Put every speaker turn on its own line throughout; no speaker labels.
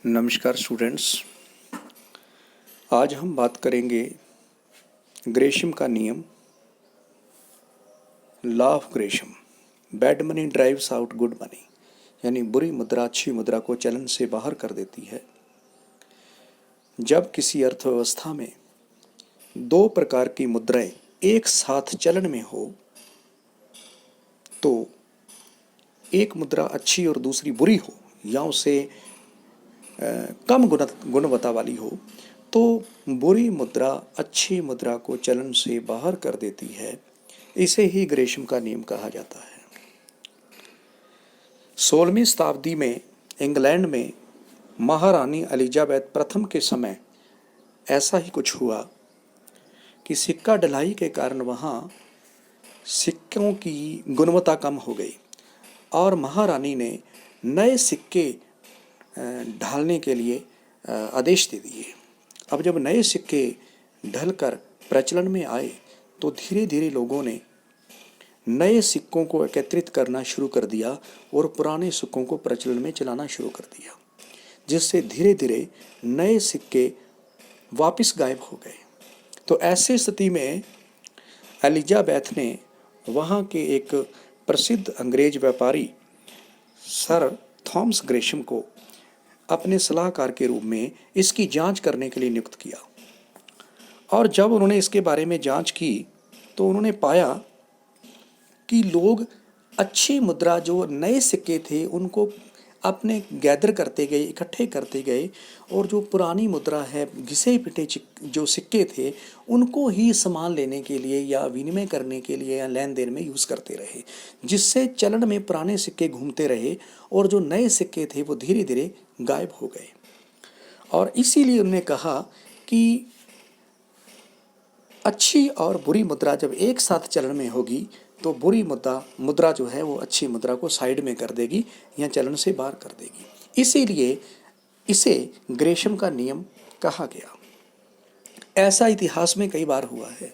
नमस्कार स्टूडेंट्स। आज हम बात करेंगे ग्रेशम का नियम, law of Gresham. Bad money drives out good money, यानी बुरी मुद्रा अच्छी मुद्रा को चलन से बाहर कर देती है। जब किसी अर्थव्यवस्था में दो प्रकार की मुद्राएं एक साथ चलन में हो तो एक मुद्रा अच्छी और दूसरी बुरी हो या उसे कम गुणवत्ता वाली हो तो बुरी मुद्रा अच्छी मुद्रा को चलन से बाहर कर देती है। इसे ही ग्रेशम का नियम कहा जाता है। 16वीं शताब्दी में इंग्लैंड में महारानी एलिजाबेथ प्रथम के समय ऐसा ही कुछ हुआ कि सिक्का ढलाई के कारण वहाँ सिक्कों की गुणवत्ता कम हो गई और महारानी ने नए सिक्के ढालने के लिए आदेश दे दिए। अब जब नए सिक्के ढलकर प्रचलन में आए तो धीरे धीरे लोगों ने नए सिक्कों को एकत्रित करना शुरू कर दिया और पुराने सिक्कों को प्रचलन में चलाना शुरू कर दिया, जिससे धीरे धीरे नए सिक्के वापस गायब हो गए। तो ऐसी स्थिति में एलिजाबेथ ने वहाँ के एक प्रसिद्ध अंग्रेज व्यापारी सर थॉमस ग्रेशम को अपने सलाहकार के रूप में इसकी जांच करने के लिए नियुक्त किया। और जब उन्होंने इसके बारे में जांच की तो उन्होंने पाया कि लोग अच्छी मुद्रा जो नए सिक्के थे उनको अपने गैदर करते गए, इकट्ठे करते गए, और जो पुरानी मुद्रा है घिसे पिटे जो सिक्के थे उनको ही सामान लेने के लिए या विनिमय करने के लिए या लेन देन में यूज़ करते रहे, जिससे चलन में पुराने सिक्के घूमते रहे और जो नए सिक्के थे वो धीरे धीरे गायब हो गए। और इसीलिए उन्होंने कहा कि अच्छी और बुरी मुद्रा जब एक साथ चलन में होगी तो बुरी मुद्रा जो है वो अच्छी मुद्रा को साइड में कर देगी या चलन से बाहर कर देगी। इसीलिए इसे ग्रेशम का नियम कहा गया। ऐसा इतिहास में कई बार हुआ है।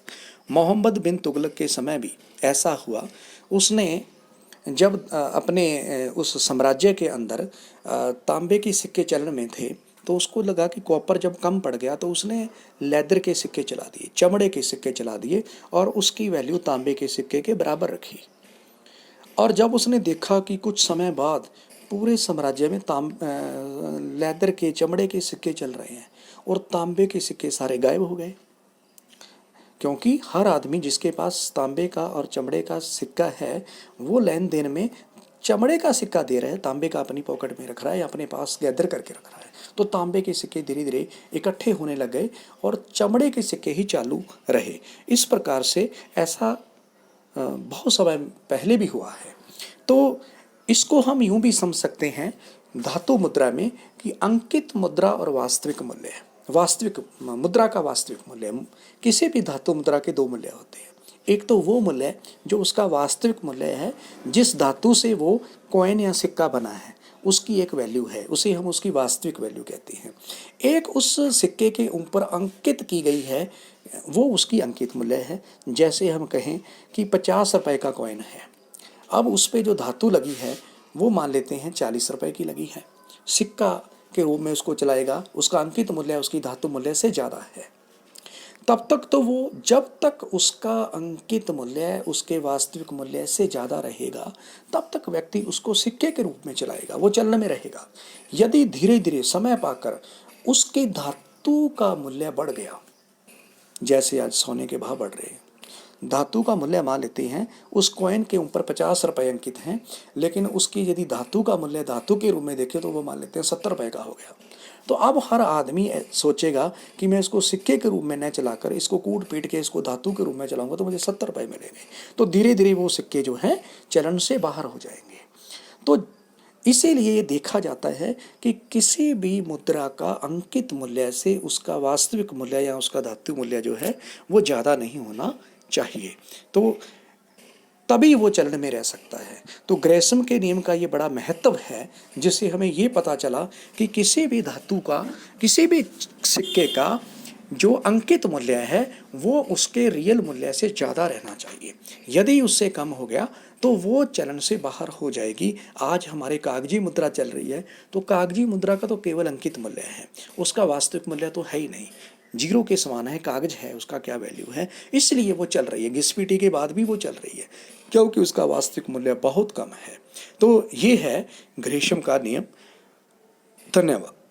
मोहम्मद बिन तुगलक के समय भी ऐसा हुआ। उसने जब अपने उस साम्राज्य के अंदर तांबे के सिक्के चलन में थे तो उसको लगा कि कॉपर जब कम पड़ गया तो उसने लेदर के सिक्के चला दिए, चमड़े के सिक्के चला दिए और उसकी वैल्यू तांबे के सिक्के के बराबर रखी। और जब उसने देखा कि कुछ समय बाद पूरे साम्राज्य में लेदर के चमड़े के सिक्के चल रहे हैं और तांबे के सिक्के सारे गायब हो गए, क्योंकि हर आदमी जिसके पास तांबे का और चमड़े का सिक्का है वो लेन देन में चमड़े का सिक्का दे रहा है, तांबे का अपनी पॉकेट में रख रहा है या अपने पास गैदर करके रख रहा है। तो तांबे के सिक्के धीरे धीरे इकट्ठे होने लग गए और चमड़े के सिक्के ही चालू रहे। इस प्रकार से ऐसा बहुत समय पहले भी हुआ है। तो इसको हम यूं भी समझ सकते हैं धातु मुद्रा में कि अंकित मुद्रा और वास्तविक मूल्य, वास्तविक मुद्रा का वास्तविक मूल्य। किसी भी धातु मुद्रा के दो मूल्य होते हैं। एक तो वो मूल्य जो उसका वास्तविक मूल्य है, जिस धातु से वो कॉइन या सिक्का बना है उसकी एक वैल्यू है, उसे हम उसकी वास्तविक वैल्यू कहते हैं। एक उस सिक्के के ऊपर अंकित की गई है, वो उसकी अंकित मूल्य है। जैसे हम कहें कि 50 रुपए का कॉइन है, अब उस पर जो धातु लगी है वो मान लेते हैं 40 रुपए की लगी है, सिक्का के रूप में उसको चलाएगा, उसका अंकित मूल्य उसकी धातु मूल्य से ज़्यादा है। तब तक तो वो, जब तक उसका अंकित मूल्य उसके वास्तविक मूल्य से ज़्यादा रहेगा तब तक व्यक्ति उसको सिक्के के रूप में चलाएगा, वो चलन में रहेगा। यदि धीरे धीरे समय पाकर उसकी धातु का मूल्य बढ़ गया, जैसे आज सोने के भाव बढ़ रहे हैं, धातु का मूल्य मान लेते हैं उस कॉइन के ऊपर 50 रुपए अंकित हैं, लेकिन उसकी यदि धातु का मूल्य धातु के रूप में देखें तो वो मान लेते हैं 70 रुपए का हो गया। तो अब हर आदमी सोचेगा कि मैं इसको सिक्के के रूप में न चलाकर इसको कूट पीट के इसको धातु के रूप में चलाऊंगा तो मुझे 70 रुपए मिलेंगे। तो धीरे धीरे वो सिक्के जो हैं चलन से बाहर हो जाएंगे। तो इसीलिए ये देखा जाता है कि किसी भी मुद्रा का अंकित मूल्य से उसका वास्तविक मूल्य या उसका धातु मूल्य जो है वो ज़्यादा नहीं होना चाहिए, तो तभी वो चलन में रह सकता है। तो ग्रेशम के नियम का ये बड़ा महत्व है, जिससे हमें ये पता चला कि किसी भी धातु का, किसी भी सिक्के का जो अंकित मूल्य है वो उसके रियल मूल्य से ज़्यादा रहना चाहिए। यदि उससे कम हो गया तो वो चलन से बाहर हो जाएगी। आज हमारे कागजी मुद्रा चल रही है, तो कागजी मुद्रा का तो केवल अंकित मूल्य है, उसका वास्तविक मूल्य तो है ही नहीं, जीरो के समान है, कागज है, उसका क्या वैल्यू है। इसलिए वो चल रही है, घिसपीटी के बाद भी वो चल रही है, क्योंकि उसका वास्तविक मूल्य बहुत कम है। तो ये है ग्रेशम का नियम। धन्यवाद।